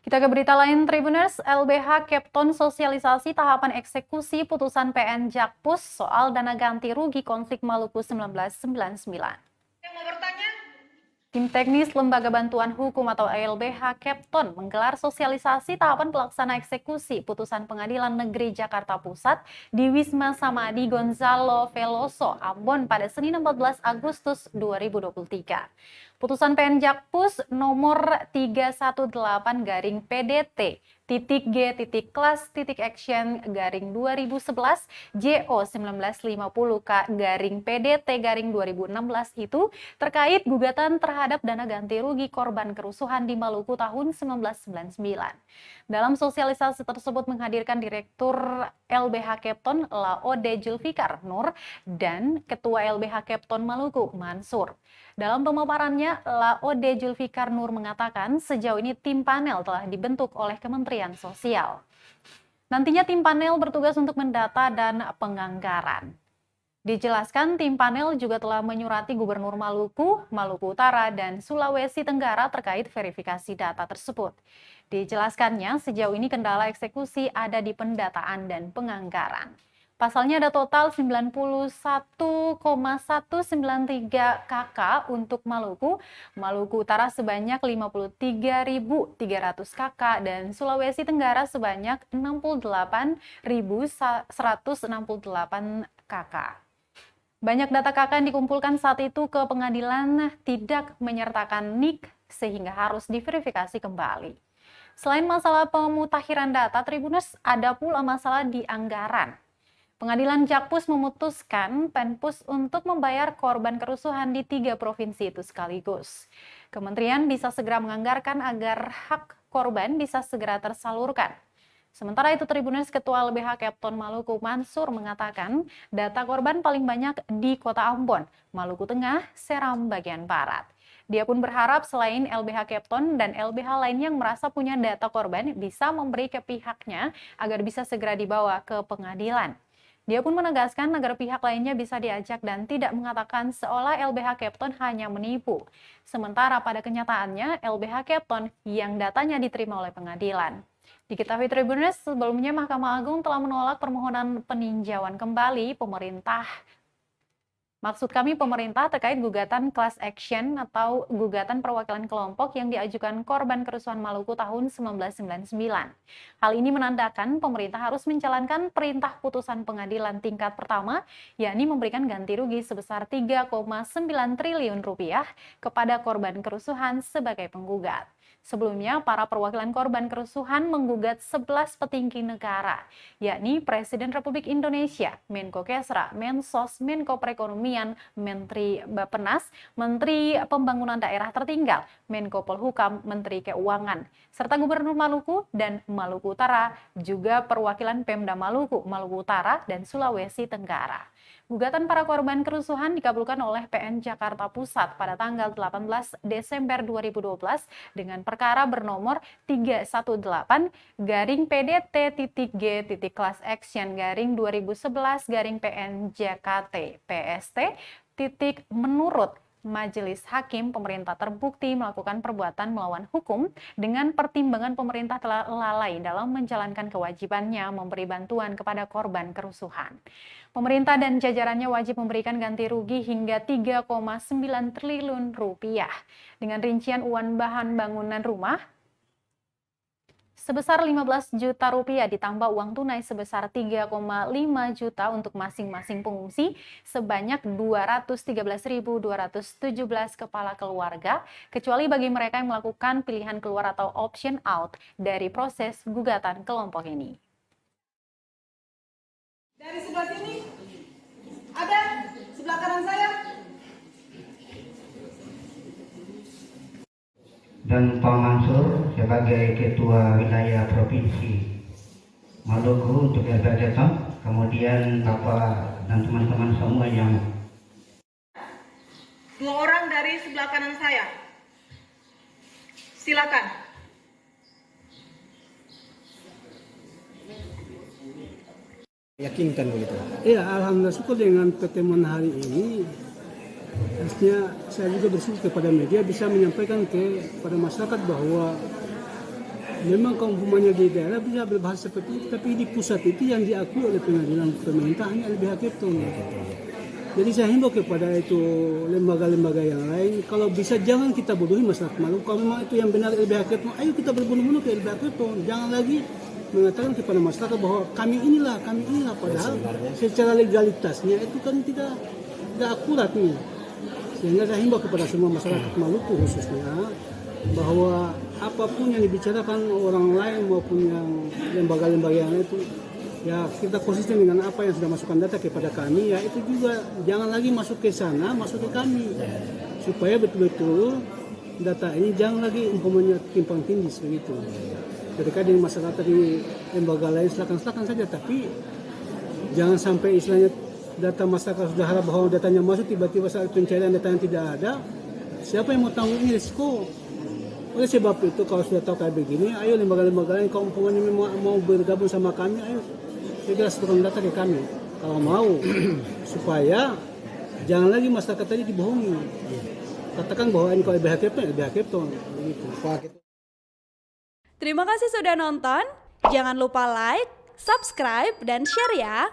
Kita ke berita lain, Tribuners. LBH Kepton sosialisasi tahapan eksekusi putusan PN Jakpus soal dana ganti rugi konflik Maluku 1999. Yang mau bertanya? Tim teknis Lembaga Bantuan Hukum atau LBH Kepton menggelar sosialisasi tahapan pelaksana eksekusi putusan Pengadilan Negeri Jakarta Pusat di Wisma Samadi Gonzalo Veloso, Ambon pada Senin 14 Agustus 2023. Putusan PN Jakpus nomor 318-PDT G.Klas.Action garing 2011 JO 1950K/PDT garing 2016 itu terkait gugatan terhadap dana ganti rugi korban kerusuhan di Maluku tahun 1999. Dalam sosialisasi tersebut menghadirkan Direktur LBH Kepton Laode Julfikar Nur dan Ketua LBH Kepton Maluku Mansur. Dalam pemaparannya, Laode Julfikar Nur mengatakan sejauh ini tim panel telah dibentuk oleh Kementerian Sosial. Nantinya tim panel bertugas untuk mendata dan penganggaran. Dijelaskan tim panel juga telah menyurati Gubernur Maluku, Maluku Utara, dan Sulawesi Tenggara terkait verifikasi data tersebut. Dijelaskannya sejauh ini kendala eksekusi ada di pendataan dan penganggaran. Pasalnya ada total 91,193 KK untuk Maluku, Maluku Utara sebanyak 53.300 KK, dan Sulawesi Tenggara sebanyak 68.168 KK. Banyak data KK yang dikumpulkan saat itu ke pengadilan tidak menyertakan NIK sehingga harus diverifikasi kembali. Selain masalah pemutakhiran data, Tribuners, ada pula masalah di anggaran. Pengadilan Jakpus memutuskan Penpus untuk membayar korban kerusuhan di 3 provinsi itu sekaligus. Kementerian bisa segera menganggarkan agar hak korban bisa segera tersalurkan. Sementara itu, Tribuners, Ketua LBH Kepton Maluku Mansur mengatakan data korban paling banyak di Kota Ambon, Maluku Tengah, Seram bagian barat. Dia pun berharap selain LBH Kepton dan LBH lain yang merasa punya data korban bisa memberi ke pihaknya agar bisa segera dibawa ke pengadilan. Dia pun menegaskan agar pihak lainnya bisa diajak dan tidak mengatakan seolah LBH Kepton hanya menipu. Sementara pada kenyataannya LBH Kepton yang datanya diterima oleh pengadilan. Diketahui Tribuners, sebelumnya Mahkamah Agung telah menolak permohonan peninjauan kembali pemerintah terkait gugatan class action atau gugatan perwakilan kelompok yang diajukan korban kerusuhan Maluku tahun 1999. Hal ini menandakan pemerintah harus menjalankan perintah putusan pengadilan tingkat pertama, yakni memberikan ganti rugi sebesar 3,9 triliun rupiah kepada korban kerusuhan sebagai penggugat. Sebelumnya, para perwakilan korban kerusuhan menggugat 11 petinggi negara, yakni Presiden Republik Indonesia, Menko Kesra, Mensos, Menko Perekonomian, Menteri Bappenas, Menteri Pembangunan Daerah Tertinggal, Menko Polhukam, Menteri Keuangan, serta Gubernur Maluku dan Maluku Utara, juga perwakilan Pemda Maluku, Maluku Utara, dan Sulawesi Tenggara. Gugatan para korban kerusuhan dikabulkan oleh PN Jakarta Pusat pada tanggal 18 Desember 2012 dengan perkara bernomor 318-PDT.G.Class-Action-2011-PN JKT PST menurut Majelis Hakim, pemerintah terbukti melakukan perbuatan melawan hukum dengan pertimbangan pemerintah telah lalai dalam menjalankan kewajibannya memberi bantuan kepada korban kerusuhan. Pemerintah dan jajarannya wajib memberikan ganti rugi hingga 3,9 triliun rupiah dengan rincian uang bahan bangunan rumah sebesar 15 juta rupiah ditambah uang tunai sebesar 3,5 juta untuk masing-masing pengungsi sebanyak 213.217 kepala keluarga, kecuali bagi mereka yang melakukan pilihan keluar atau option out dari proses gugatan kelompok ini. Dari sebelah sini ada, sebelah kanan saya. Dan Pak Mansur sebagai Ketua Wilayah Provinsi Maluku untuk LBH Kepton, kemudian Bapak dan teman-teman semua yang 2 orang dari sebelah kanan saya. Silakan. Yakinkan begitu? Iya, alhamdulillah syukur dengan pertemuan hari ini. Pastinya saya juga bersyukur kepada media bisa menyampaikan kepada masyarakat bahwa Memang kalau umpamanya di daerah bisa berbahasa seperti itu, tapi di pusat itu yang diakui oleh pengadilan pemerintah hanya LBH Kepton. Jadi saya himbau kepada itu lembaga-lembaga yang lain, kalau bisa jangan kita bodohi masyarakat Maluku. Kalau memang itu yang benar LBH Kepton, ayo kita berbondong-bondong ke LBH Kepton. Jangan lagi mengatakan kepada masyarakat bahwa kami inilah, padahal secara legalitasnya itu kan tidak akurat nih. Sehingga saya himbau kepada semua masyarakat Maluku khususnya bahwa apapun yang dibicarakan orang lain maupun yang lembaga-lembaga yang lain itu ya kita konsisten dengan apa yang sudah masukkan data kepada kami, ya itu juga jangan lagi masuk ke sana, masuk ke kami supaya betul-betul data ini jangan lagi umpamanya timpang tindih begitu. Ketika di masyarakat di lembaga lain silakan saja, tapi jangan sampai istilahnya data masyarakat sudah harap bahwa datanya masuk, tiba-tiba saat pencarian datanya tidak ada, siapa yang mau tanggung ini risiko? Oleh sebab itu kalau sudah tahu kayak begini, ayo lembaga-lembaga lain kalau umpamanya mau bergabung sama kami, ayo segera serahkan data ke kami kalau mau supaya jangan lagi masyarakat tadi dibohongi. Katakan bahwa ini kalau LBH Kepton begitu. Terima kasih sudah nonton. Jangan lupa like, subscribe, dan share ya.